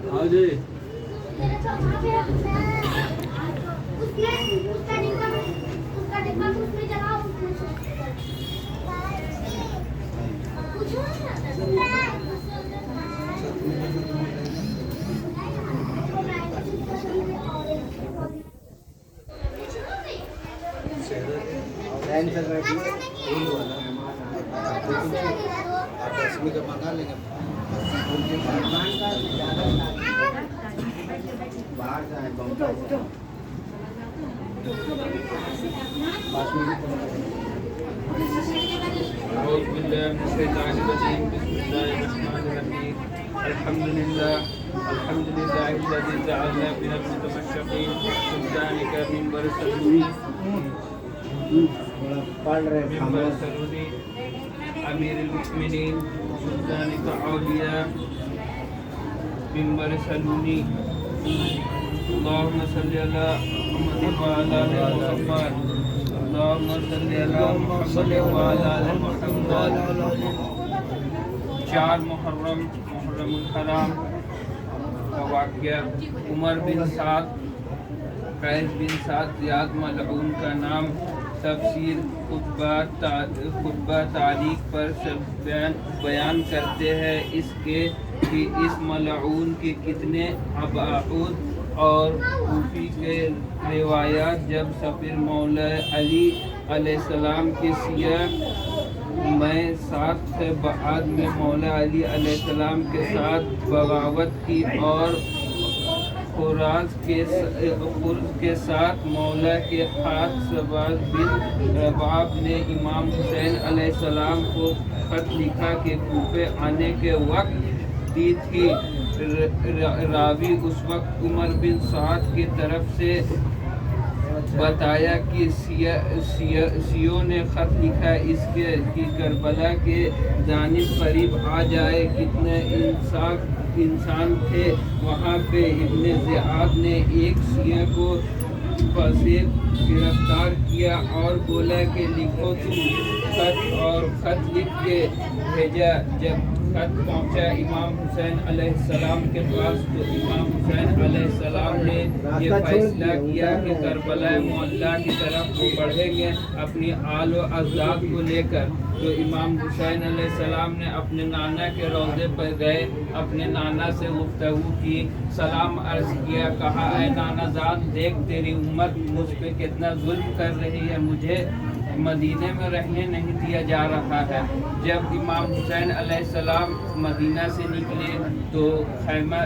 हाँ जी मंगा लेंगे बाहर जाए अल्हम्दुलिल्लाह الذي جعلنا من المتمشقين سلطانك منبر سلوني منبر سلوني أمير المؤمنين سلطانك أولياء منبر سلوني اللهم صل على محمد وعلى آل محمد اللهم صل على محمد وعلى آل محمد 4 محرم الحرام کا واقعہ عمر بن سعد قیس بن سعد زیاد ملعون کا نام تفسیر خطبہ تعلیق پر سب بیان کرتے ہیں اس کے کہ اس ملعون کے کتنے ابعاد اور کوفی کے روایات جب سفیر مولا علی علیہ السلام کے سیاہ میں ساتھ سے بعد میں مولا علی علیہ السلام کے ساتھ بغاوت کی اور خراز کے ساتھ مولا کے ہاتھ سباز بن رباب نے امام حسین علیہ السلام کو خط لکھا کہ کوفے آنے کے وقت دی تھی راوی اس وقت عمر بن سعد کی طرف سے بتایا کہ سیوں نے خط لکھا اس کے کہ کربلا کے جانب قریب آ جائے کتنے انسان تھے وہاں پہ ابن زیاد نے ایک سیاہ کو فاسد گرفتار کیا اور بولا کہ لکھو تم خط اور خط لکھ کے بھیجا جب خط پہنچا امام حسین علیہ السلام کے پاس تو امام حسین علیہ السلام نے یہ فیصلہ کیا کہ کربلا معلیٰ کی طرف وہ بڑھیں گے اپنی آل و اجداد کو لے کر تو امام حسین علیہ السلام نے اپنے نانا کے روضے پر گئے اپنے نانا سے گفتگو کی سلام عرض کیا کہا اے نانا جان دیکھ تیری امت مجھ پہ کتنا ظلم کر رہی ہے مجھے مدینے میں رہنے نہیں دیا جا رہا ہے جب امام حسین علیہ السلام مدینہ سے نکلے تو خیمہ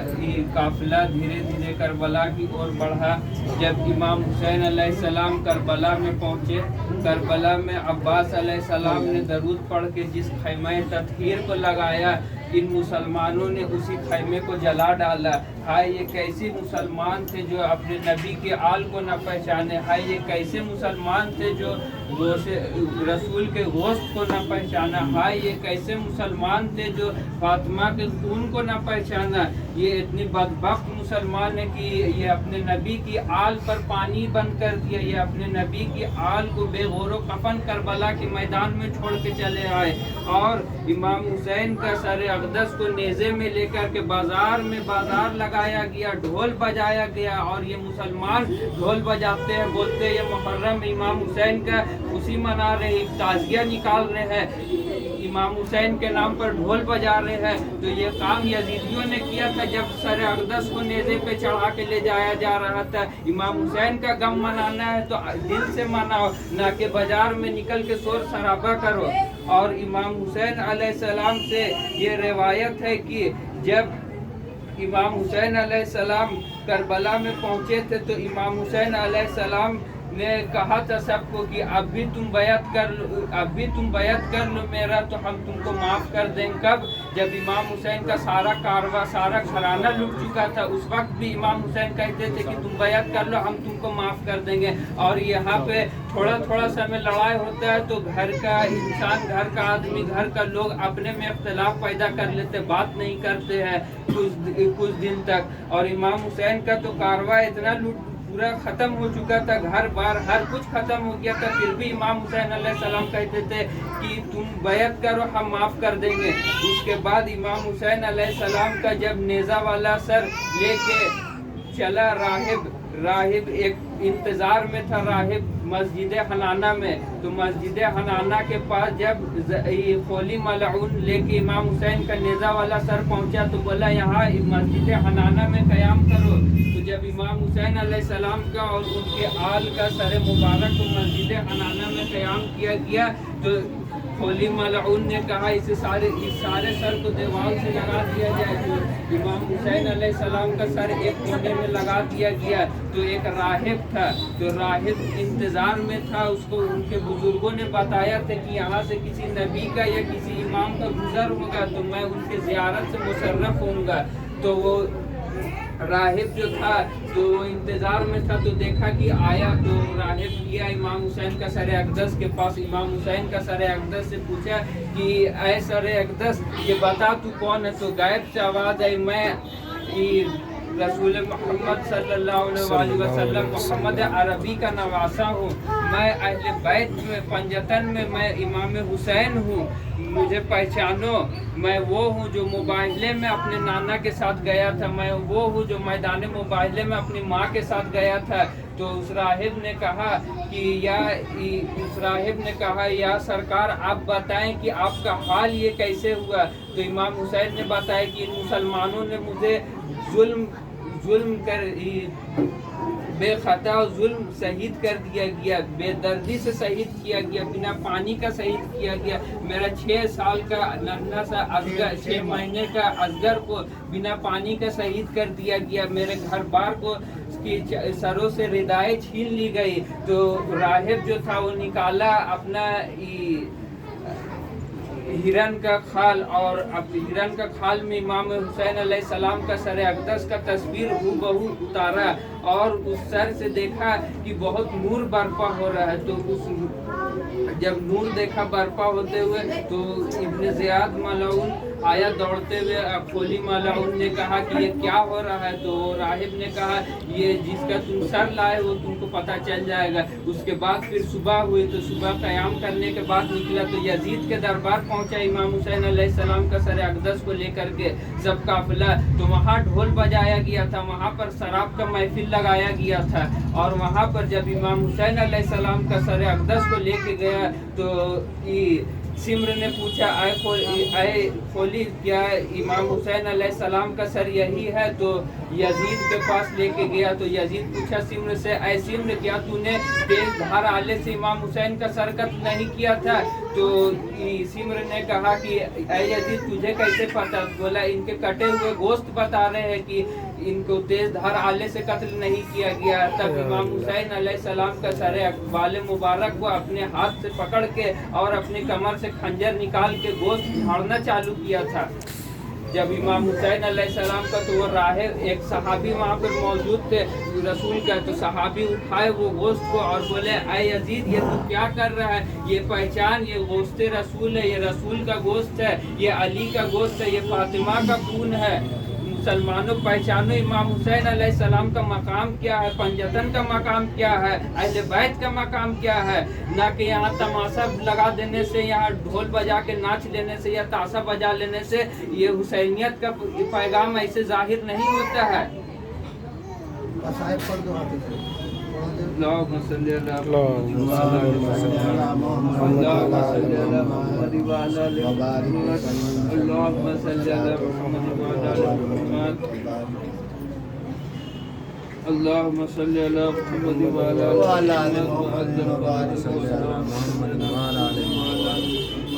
قافلہ دھیرے دھیرے کربلا کی اور بڑھا جب امام حسین علیہ السلام کربلا میں پہنچے کربلا میں عباس علیہ السلام نے درود پڑھ کے جس خیمہ تطہیر کو لگایا ان مسلمانوں نے اسی خیمے کو جلا ڈالا ہائے یہ کیسے مسلمان تھے جو اپنے نبی کے آل کو نہ پہچانے ہائے یہ کیسے مسلمان تھے جو رسول کے گوشت کو نہ پہچانا ہائے یہ کیسے مسلمان تھے جو فاطمہ کے خون کو نہ پہچانا یہ اتنی بدبخت مسلمان ہے کہ یہ اپنے نبی کی آل پر پانی بند کر دیا یہ اپنے نبی کی آل کو بے غور و کفن کربلا کے میدان میں چھوڑ کے چلے آئے اور امام حسین کا سر اقدس کو نیزے میں لے کر کے بازار لگایا گیا ڈھول بجایا گیا اور یہ مسلمان ڈھول بجاتے ہیں بولتے ہیں یہ محرم امام حسین کا خوشی منا رہے ہیں تعزیہ نکال رہے ہیں امام حسین کے نام پر ڈھول بجا رہے ہیں تو یہ کام یزیدیوں نے کیا تھا جب سر اقدس کو نیزے پہ چڑھا کے لے جایا جا رہا تھا امام حسین کا غم منانا ہے تو دل سے مناؤ نہ کہ بازار میں نکل کے شور شرابہ کرو اور امام حسین علیہ السلام سے یہ روایت ہے کہ جب امام حسین علیہ السلام کربلا میں پہنچے تھے تو امام حسین علیہ السلام نے کہا تھا سب کو کہ اب بھی تم بیعت کر لو میرا تو ہم تم کو معاف کر دیں کب جب امام حسین کا سارا کارواں سارا گھرانہ لٹ چکا تھا اس وقت بھی امام حسین کہتے تھے کہ تم بیعت کر لو ہم تم کو معاف کر دیں گے اور یہاں پہ تھوڑا سا میں لڑائی ہوتا ہے تو گھر کا انسان گھر کا آدمی گھر کا لوگ اپنے میں اختلاف پیدا کر لیتے بات نہیں کرتے ہیں کچھ دن تک اور امام حسین کا تو کارواں اتنا पूरा ख़त्म हो चुका था, घर बार हर कुछ ख़त्म हो गया था, फिर भी इमाम हुसैन अलैहिस्सलाम कहते थे कि तुम बैत करो, हम माफ़ कर देंगे। उसके बाद इमाम हुसैन अलैहिस्सलाम का जब नेज़ा वाला सर लेके चला, राहिब एक इंतज़ार में था, राहिब मस्जिद हनाना में। तो मस्जिद हनाना के पास जब खोली मलऊन लेके इमाम हुसैन का नेज़ा वाला सर पहुंचा तो बोला यहाँ मस्जिद हनाना में क़याम करो। तो जब इमाम हुसैन अलैहिस्सलाम का और उनके आल का सर मुबारक को मस्जिद हनाना में क़याम किया गया तो खोली मलऊन ने कहा इस सारे सर को दीवार से लगा दिया जाए। तो इमाम हुसैन अलैहिस्सलाम का सर एक कोने में लगा दिया गया। तो एक राहिब था, तो राहिब इंतज़ार में था, उसको उनके बुजुर्गों ने बताया था कि यहाँ से किसी नबी का या किसी इमाम का गुजर होगा तो मैं उनके ज़ियारत से मुशर्रफ होऊंगा। तो वो राहिब जो था तो इंतज़ार में था, तो देखा कि आया, तो राहिब गया इमाम हुसैन का सर अक़दस के पास। इमाम हुसैन का सर अक़दस से पूछा कि ऐ सर अक़दस ये बता तू कौन है। तो गायब से आवाज़ आई, मैं रसूल मोहम्मद सल्लल्लाहु अलैहि वसल्लम मोहम्मद अरबी का नवासा हूँ, मैं अहले बैत में पंजतन में मैं इमाम हुसैन हूँ, मुझे पहचानो। मैं वो हूँ जो मुबाहले में अपने नाना के साथ गया था, मैं वो हूँ जो मैदान मुबाहले में अपनी माँ के साथ गया था। तो उस राहिब ने कहा या सरकार आप बताएं कि आपका हाल ये कैसे हुआ। तो इमाम हुसैन ने बताया कि इन मुसलमानों ने मुझे जुल्म कर बेखता जुल्म शहीद कर दिया गया, बेदर्दी से शहीद किया गया, बिना पानी का शहीद किया गया। मेरा 6 साल का नन्हा सा असगर, 6 महीने का असगर को बिना पानी का शहीद कर दिया गया। मेरे घर बार को की सरों से रिदाएं छीन ली गई। तो राहिब जो था वो निकाला अपना हिरन का खाल, और अब हिरन का खाल में इमाम हुसैन अलैहिस्सलाम का सर अक़दस का तस्वीर हूबहू उतारा और उस सर से देखा कि बहुत नूर बर्पा हो रहा है। तो उस जब नूर देखा बर्पा होते हुए तो इब्न ज़ियाद मलऊन आया दौड़ते हुए। खोली मलऊन ने कहा कि ये क्या हो रहा है। तो राहिब ने कहा ये जिसका तुम सर लाए वो तुमको पता चल जाएगा। उसके बाद फिर सुबह हुई, तो सुबह क़याम करने के बाद निकला तो यजीद के दरबार पहुंचा इमाम हुसैन अलैहिस्सलाम का सर अक़दस को लेकर के सब काफ़िला। तो वहाँ ढोल बजाया गया था, वहाँ पर शराब का महफिल लगाया गया था। और वहाँ पर जब इमाम हुसैन अलैहिस्सलाम का सर अक़दस को लेके गया तो सिमर ने पूछा आए खोली क्या इमाम हुसैन अलैहिस्सलाम का सर यही है। तो यजीद के पास लेके गया तो यजीद पूछा सिमर से आए सिमर क्या तूने तेज धार आले से इमाम हुसैन का सर कत्ल नहीं किया था। तो सिमर ने कहा कि ऐ यजीद तुझे कैसे पता। बोला इनके कटे हुए गोश्त बता रहे हैं कि इनको तेज धार आले से कत्ल नहीं किया गया। तब इमाम हुसैन अलैहिस्सलाम का सर बाल मुबारक को अपने हाथ से पकड़ के और अपनी कमर से खंजर निकाल के गोश्त झाड़ना चालू किया था। जब इमाम हुसैन अलैहिस्सलाम का तो वो राहिब एक सहाबी वहाँ पर मौजूद थे रसूल का, तो सहाबी उठाए वो गोश्त को और बोले ऐ यजीद ये तू क्या कर रहा है, ये पहचान ये गोश्त रसूल है, ये रसूल का गोश्त है, ये अली का गोश्त है, ये फातिमा का खून है। मुसलमानों पहचानो इमाम हुसैन अलैहिस्सलाम का मकाम क्या है, पंजतन का मकाम क्या है, अहले बैत का मकाम क्या है। ना कि यहाँ तमाशा लगा देने से, यहाँ ढोल बजा के नाच लेने से या ताशा बजा लेने से ये हुसैनियत का पैगाम ऐसे जाहिर नहीं होता है। अल्लाहुम्मा सल्ली अला اللهم صل على محمد وعلى آل محمد